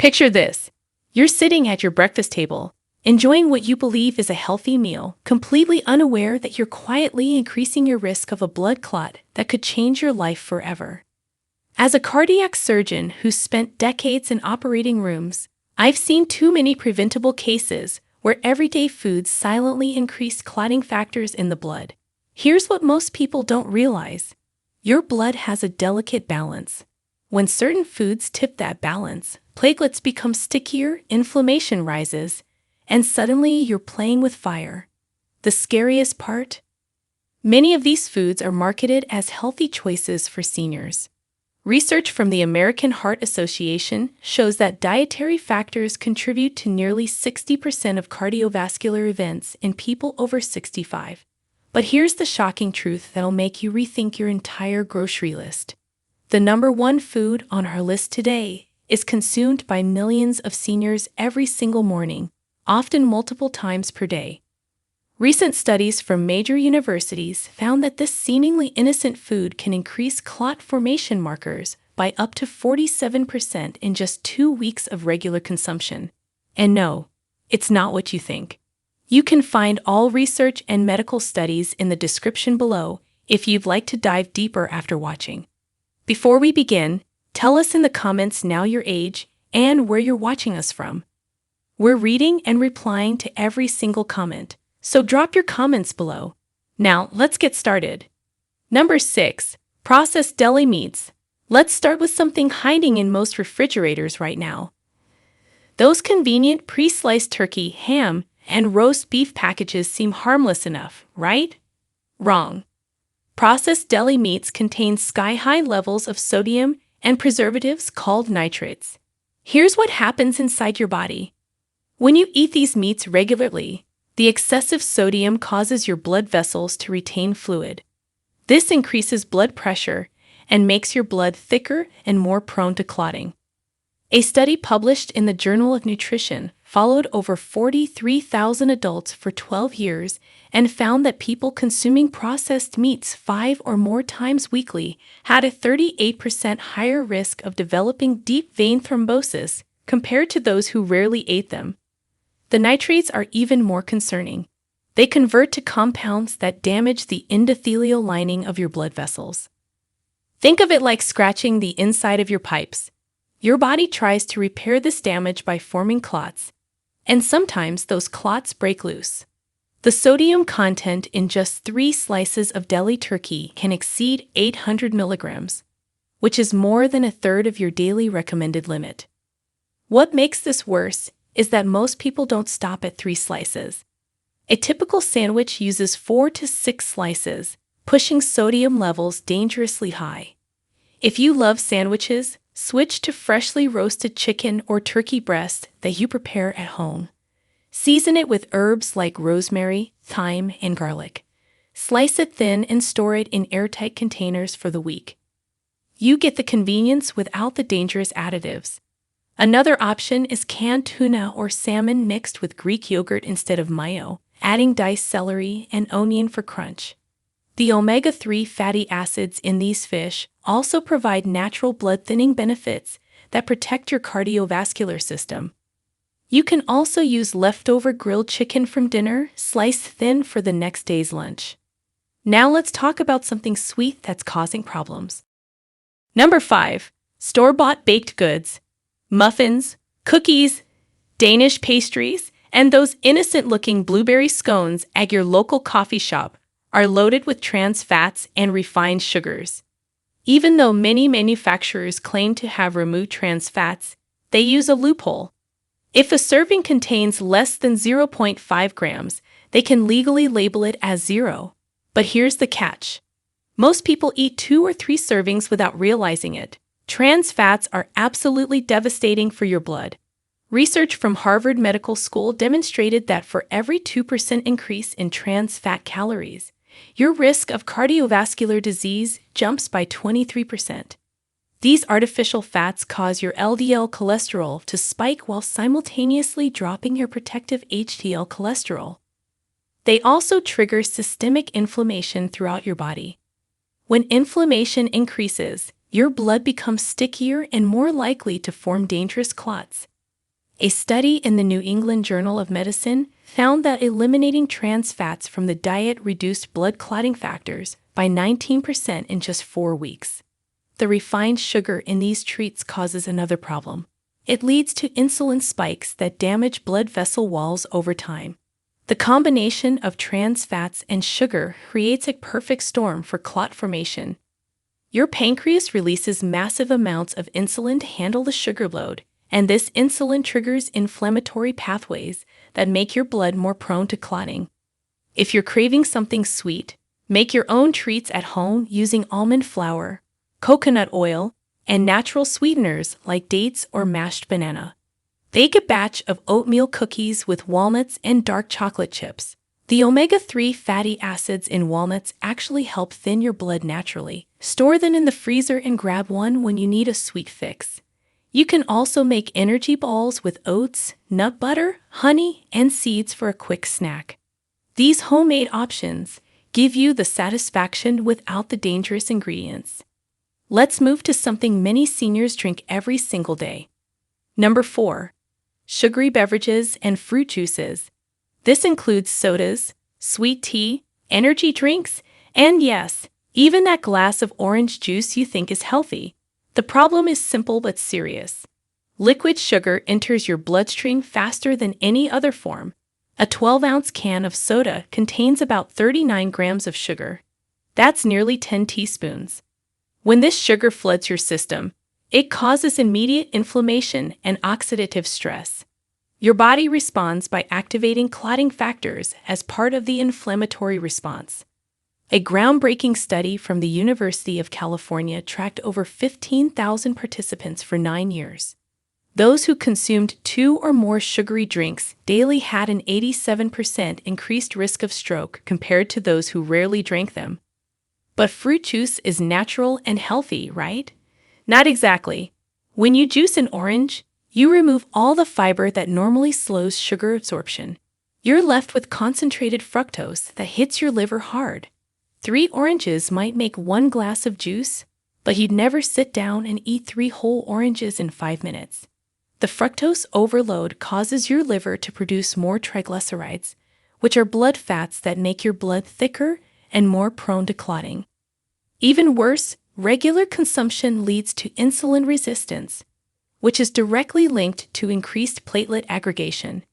Picture this. You're sitting at your breakfast table, enjoying what you believe is a healthy meal, completely unaware that you're quietly increasing your risk of a blood clot that could change your life forever. As a cardiac surgeon who's spent decades in operating rooms, I've seen too many preventable cases where everyday foods silently increase clotting factors in the blood. Here's what most people don't realize. Your blood has a delicate balance. When certain foods tip that balance, platelets become stickier, inflammation rises, and suddenly you're playing with fire. The scariest part? Many of these foods are marketed as healthy choices for seniors. Research from the American Heart Association shows that dietary factors contribute to nearly 60% of cardiovascular events in people over 65. But here's the shocking truth that'll make you rethink your entire grocery list. The number one food on our list today is consumed by millions of seniors every single morning, often multiple times per day. Recent studies from major universities found that this seemingly innocent food can increase clot formation markers by up to 47% in just 2 weeks of regular consumption. And no, it's not what you think. You can find all research and medical studies in the description below if you'd like to dive deeper after watching. Before we begin, tell us in the comments now your age and where you're watching us from. We're reading and replying to every single comment, so drop your comments below. Now, let's get started. Number 6. Processed deli meats. Let's start with something hiding in most refrigerators right now. Those convenient pre-sliced turkey, ham, and roast beef packages seem harmless enough, right? Wrong. Processed deli meats contain sky-high levels of sodium and preservatives called nitrates. Here's what happens inside your body. When you eat these meats regularly, the excessive sodium causes your blood vessels to retain fluid. This increases blood pressure and makes your blood thicker and more prone to clotting. A study published in the Journal of Nutrition followed over 43,000 adults for 12 years and found that people consuming processed meats 5 or more times weekly had a 38% higher risk of developing deep vein thrombosis compared to those who rarely ate them. The nitrates are even more concerning. They convert to compounds that damage the endothelial lining of your blood vessels. Think of it like scratching the inside of your pipes. Your body tries to repair this damage by forming clots, and sometimes those clots break loose. The sodium content in just 3 slices of deli turkey can exceed 800 milligrams, which is more than a third of your daily recommended limit. What makes this worse is that most people don't stop at 3 slices. A typical sandwich uses 4 to 6 slices, pushing sodium levels dangerously high. If you love sandwiches, switch to freshly roasted chicken or turkey breast that you prepare at home. Season it with herbs like rosemary, thyme, and garlic. Slice it thin and store it in airtight containers for the week. You get the convenience without the dangerous additives. Another option is canned tuna or salmon mixed with Greek yogurt instead of mayo, adding diced celery and onion for crunch. The omega-3 fatty acids in these fish also provide natural blood-thinning benefits that protect your cardiovascular system. You can also use leftover grilled chicken from dinner, sliced thin for the next day's lunch. Now let's talk about something sweet that's causing problems. Number 5. Store-bought baked goods. Muffins, cookies, Danish pastries, and those innocent-looking blueberry scones at your local coffee shop are loaded with trans fats and refined sugars. Even though many manufacturers claim to have removed trans fats, they use a loophole. If a serving contains less than 0.5 grams, they can legally label it as 0. But here's the catch. Most people eat 2 or 3 servings without realizing it. Trans fats are absolutely devastating for your blood. Research from Harvard Medical School demonstrated that for every 2% increase in trans fat calories, your risk of cardiovascular disease jumps by 23%. These artificial fats cause your LDL cholesterol to spike while simultaneously dropping your protective HDL cholesterol. They also trigger systemic inflammation throughout your body. When inflammation increases, your blood becomes stickier and more likely to form dangerous clots, A study in the New England Journal of Medicine found that eliminating trans fats from the diet reduced blood clotting factors by 19% in just 4 weeks. The refined sugar in these treats causes another problem. It leads to insulin spikes that damage blood vessel walls over time. The combination of trans fats and sugar creates a perfect storm for clot formation. Your pancreas releases massive amounts of insulin to handle the sugar load, and this insulin triggers inflammatory pathways that make your blood more prone to clotting. If you're craving something sweet, make your own treats at home using almond flour, coconut oil, and natural sweeteners like dates or mashed banana. Bake a batch of oatmeal cookies with walnuts and dark chocolate chips. The omega-3 fatty acids in walnuts actually help thin your blood naturally. Store them in the freezer and grab one when you need a sweet fix. You can also make energy balls with oats, nut butter, honey, and seeds for a quick snack. These homemade options give you the satisfaction without the dangerous ingredients. Let's move to something many seniors drink every single day. Number 4. Sugary beverages and fruit juices. This includes sodas, sweet tea, energy drinks, and yes, even that glass of orange juice you think is healthy. The problem is simple but serious. Liquid sugar enters your bloodstream faster than any other form. A 12-ounce can of soda contains about 39 grams of sugar. That's nearly 10 teaspoons. When this sugar floods your system, it causes immediate inflammation and oxidative stress. Your body responds by activating clotting factors as part of the inflammatory response. A groundbreaking study from the University of California tracked over 15,000 participants for 9 years. Those who consumed 2 or more sugary drinks daily had an 87% increased risk of stroke compared to those who rarely drank them. But fruit juice is natural and healthy, right? Not exactly. When you juice an orange, you remove all the fiber that normally slows sugar absorption. You're left with concentrated fructose that hits your liver hard. 3 oranges might make 1 glass of juice, but you'd never sit down and eat 3 whole oranges in 5 minutes. The fructose overload causes your liver to produce more triglycerides, which are blood fats that make your blood thicker and more prone to clotting. Even worse, regular consumption leads to insulin resistance, which is directly linked to increased platelet aggregation.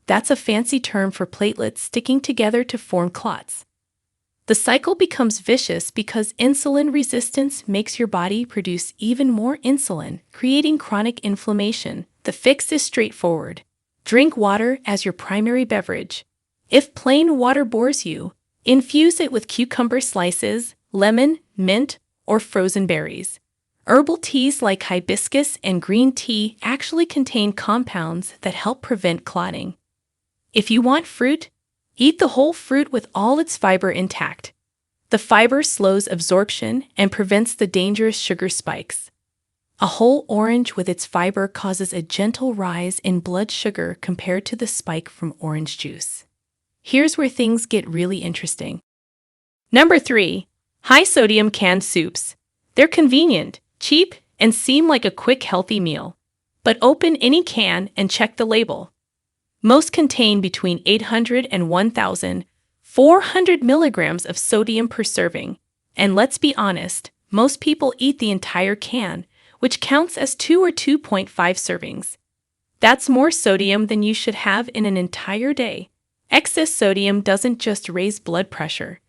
That's a fancy term for platelets sticking together to form clots. The cycle becomes vicious because insulin resistance makes your body produce even more insulin, creating chronic inflammation. The fix is straightforward. Drink water as your primary beverage. If plain water bores you, infuse it with cucumber slices, lemon, mint, or frozen berries. Herbal teas like hibiscus and green tea actually contain compounds that help prevent clotting. If you want fruit, eat the whole fruit with all its fiber intact. The fiber slows absorption and prevents the dangerous sugar spikes. A whole orange with its fiber causes a gentle rise in blood sugar compared to the spike from orange juice. Here's where things get really interesting. Number 3. High-sodium canned soups. They're convenient, cheap, and seem like a quick, healthy meal. But open any can and check the label. Most contain between 800 and 1,400 milligrams of sodium per serving. And let's be honest, most people eat the entire can, which counts as 2 or 2.5 servings. That's more sodium than you should have in an entire day. Excess sodium doesn't just raise blood pressure.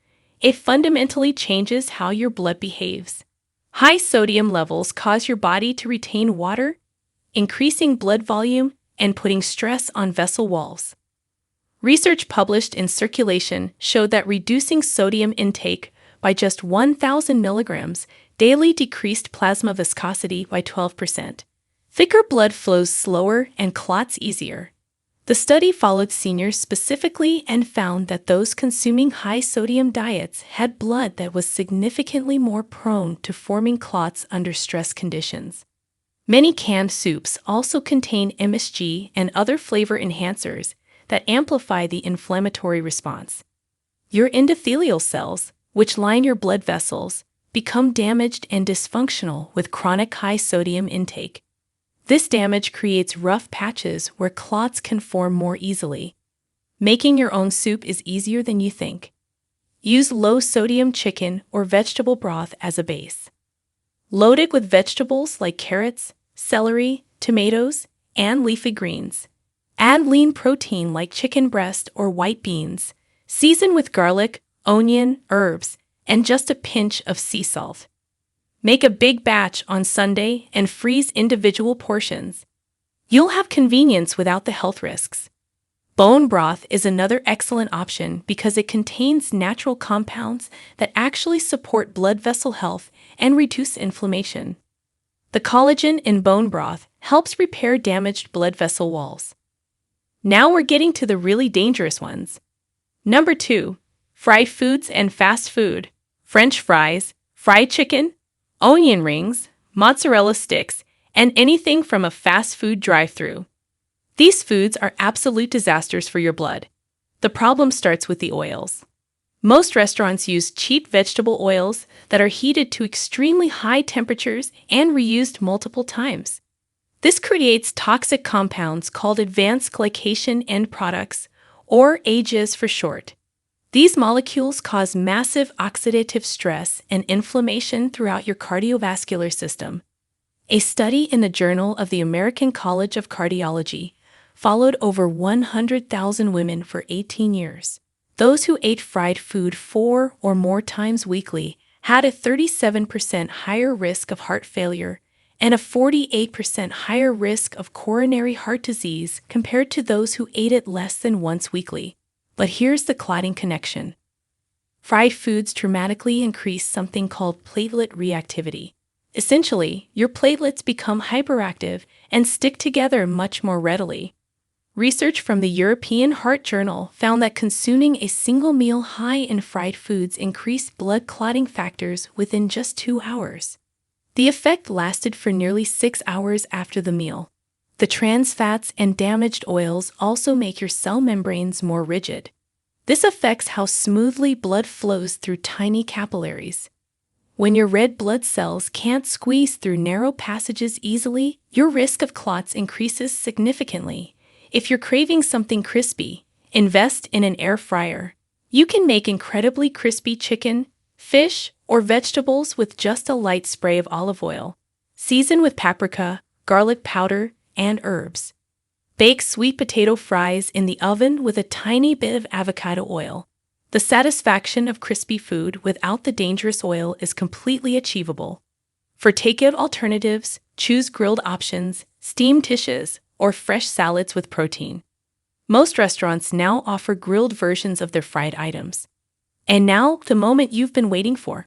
It fundamentally changes how your blood behaves. High sodium levels cause your body to retain water, increasing blood volume and putting stress on vessel walls. Research published in Circulation showed that reducing sodium intake by just 1,000 milligrams daily decreased plasma viscosity by 12%. Thicker blood flows slower and clots easier. The study followed seniors specifically and found that those consuming high-sodium diets had blood that was significantly more prone to forming clots under stress conditions. Many canned soups also contain MSG and other flavor enhancers that amplify the inflammatory response. Your endothelial cells, which line your blood vessels, become damaged and dysfunctional with chronic high-sodium intake. This damage creates rough patches where clots can form more easily. Making your own soup is easier than you think. Use low-sodium chicken or vegetable broth as a base. Load it with vegetables like carrots, celery, tomatoes, and leafy greens. Add lean protein like chicken breast or white beans. Season with garlic, onion, herbs, and just a pinch of sea salt. Make a big batch on Sunday and freeze individual portions. You'll have convenience without the health risks. Bone broth is another excellent option because it contains natural compounds that actually support blood vessel health and reduce inflammation. The collagen in bone broth helps repair damaged blood vessel walls. Now we're getting to the really dangerous ones. Number 2. Fried foods and fast food. French fries, fried chicken, onion rings, mozzarella sticks, and anything from a fast food drive-thru. These foods are absolute disasters for your blood. The problem starts with the oils. Most restaurants use cheap vegetable oils that are heated to extremely high temperatures and reused multiple times. This creates toxic compounds called advanced glycation end products, or AGEs for short. These molecules cause massive oxidative stress and inflammation throughout your cardiovascular system. A study in the Journal of the American College of Cardiology followed over 100,000 women for 18 years. Those who ate fried food 4 or more times weekly had a 37% higher risk of heart failure and a 48% higher risk of coronary heart disease compared to those who ate it less than once weekly. But here's the clotting connection. Fried foods dramatically increase something called platelet reactivity. Essentially, your platelets become hyperactive and stick together much more readily. Research from the European Heart Journal found that consuming a single meal high in fried foods increased blood clotting factors within just 2 hours. The effect lasted for nearly 6 hours after the meal. The trans fats and damaged oils also make your cell membranes more rigid. This affects how smoothly blood flows through tiny capillaries. When your red blood cells can't squeeze through narrow passages easily, your risk of clots increases significantly. If you're craving something crispy, invest in an air fryer. You can make incredibly crispy chicken, fish, or vegetables with just a light spray of olive oil. Season with paprika, garlic powder, and herbs. Bake sweet potato fries in the oven with a tiny bit of avocado oil. The satisfaction of crispy food without the dangerous oil is completely achievable. For takeout alternatives, choose grilled options, steamed dishes, or fresh salads with protein. Most restaurants now offer grilled versions of their fried items. And now, the moment you've been waiting for.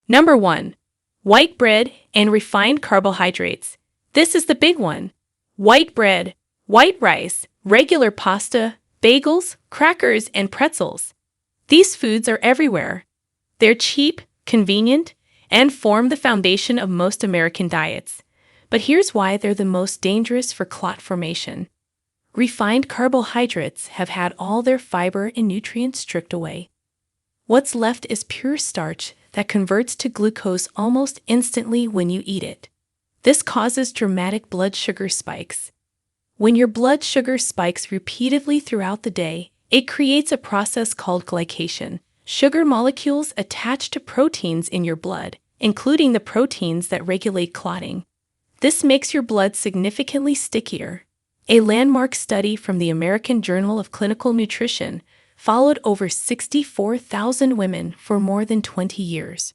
Number 1. White bread and refined carbohydrates. This is the big one. White bread, white rice, regular pasta, bagels, crackers, and pretzels. These foods are everywhere. They're cheap, convenient, and form the foundation of most American diets. But here's why they're the most dangerous for clot formation. Refined carbohydrates have had all their fiber and nutrients stripped away. What's left is pure starch that converts to glucose almost instantly when you eat it. This causes dramatic blood sugar spikes. When your blood sugar spikes repeatedly throughout the day, it creates a process called glycation. Sugar molecules attach to proteins in your blood, including the proteins that regulate clotting. This makes your blood significantly stickier. A landmark study from the American Journal of Clinical Nutrition followed over 64,000 women for more than 20 years.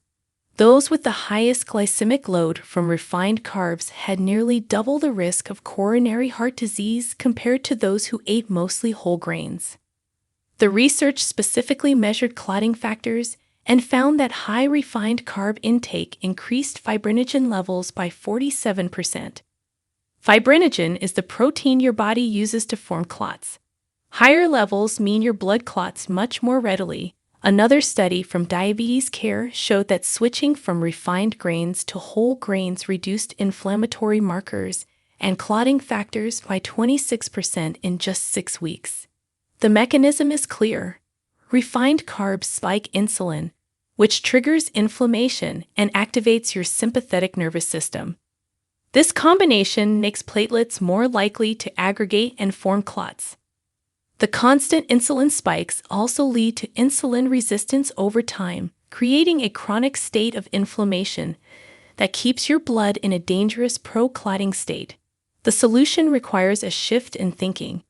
Those with the highest glycemic load from refined carbs had nearly double the risk of coronary heart disease compared to those who ate mostly whole grains. The research specifically measured clotting factors and found that high refined carb intake increased fibrinogen levels by 47%. Fibrinogen is the protein your body uses to form clots. Higher levels mean your blood clots much more readily. Another study from Diabetes Care showed that switching from refined grains to whole grains reduced inflammatory markers and clotting factors by 26% in just 6 weeks. The mechanism is clear. Refined carbs spike insulin, which triggers inflammation and activates your sympathetic nervous system. This combination makes platelets more likely to aggregate and form clots. The constant insulin spikes also lead to insulin resistance over time, creating a chronic state of inflammation that keeps your blood in a dangerous pro-clotting state. The solution requires a shift in thinking.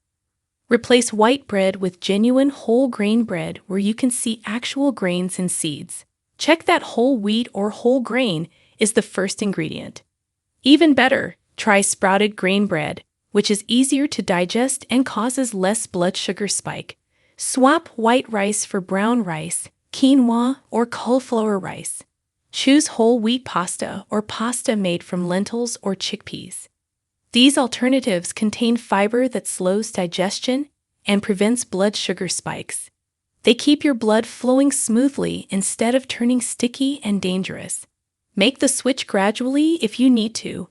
Replace white bread with genuine whole grain bread where you can see actual grains and seeds. Check that whole wheat or whole grain is the first ingredient. Even better, try sprouted grain bread, which is easier to digest and causes less blood sugar spike. Swap white rice for brown rice, quinoa, or cauliflower rice. Choose whole wheat pasta or pasta made from lentils or chickpeas. These alternatives contain fiber that slows digestion and prevents blood sugar spikes. They keep your blood flowing smoothly instead of turning sticky and dangerous. Make the switch gradually if you need to,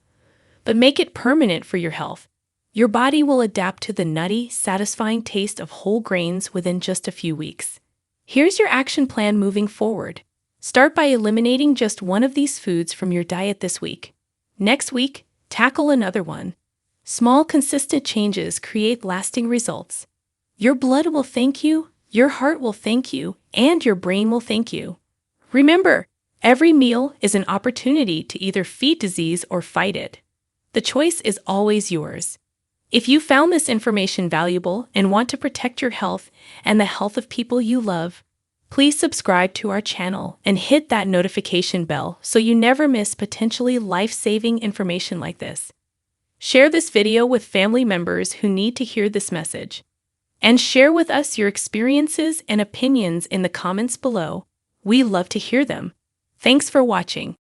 but make it permanent for your health. Your body will adapt to the nutty, satisfying taste of whole grains within just a few weeks. Here's your action plan moving forward. Start by eliminating just one of these foods from your diet this week. Next week, tackle another one. Small, consistent changes create lasting results. Your blood will thank you, your heart will thank you, and your brain will thank you. Remember, every meal is an opportunity to either feed disease or fight it. The choice is always yours. If you found this information valuable and want to protect your health and the health of people you love, please subscribe to our channel and hit that notification bell so you never miss potentially life-saving information like this. Share this video with family members who need to hear this message. And share with us your experiences and opinions in the comments below. We love to hear them. Thanks for watching.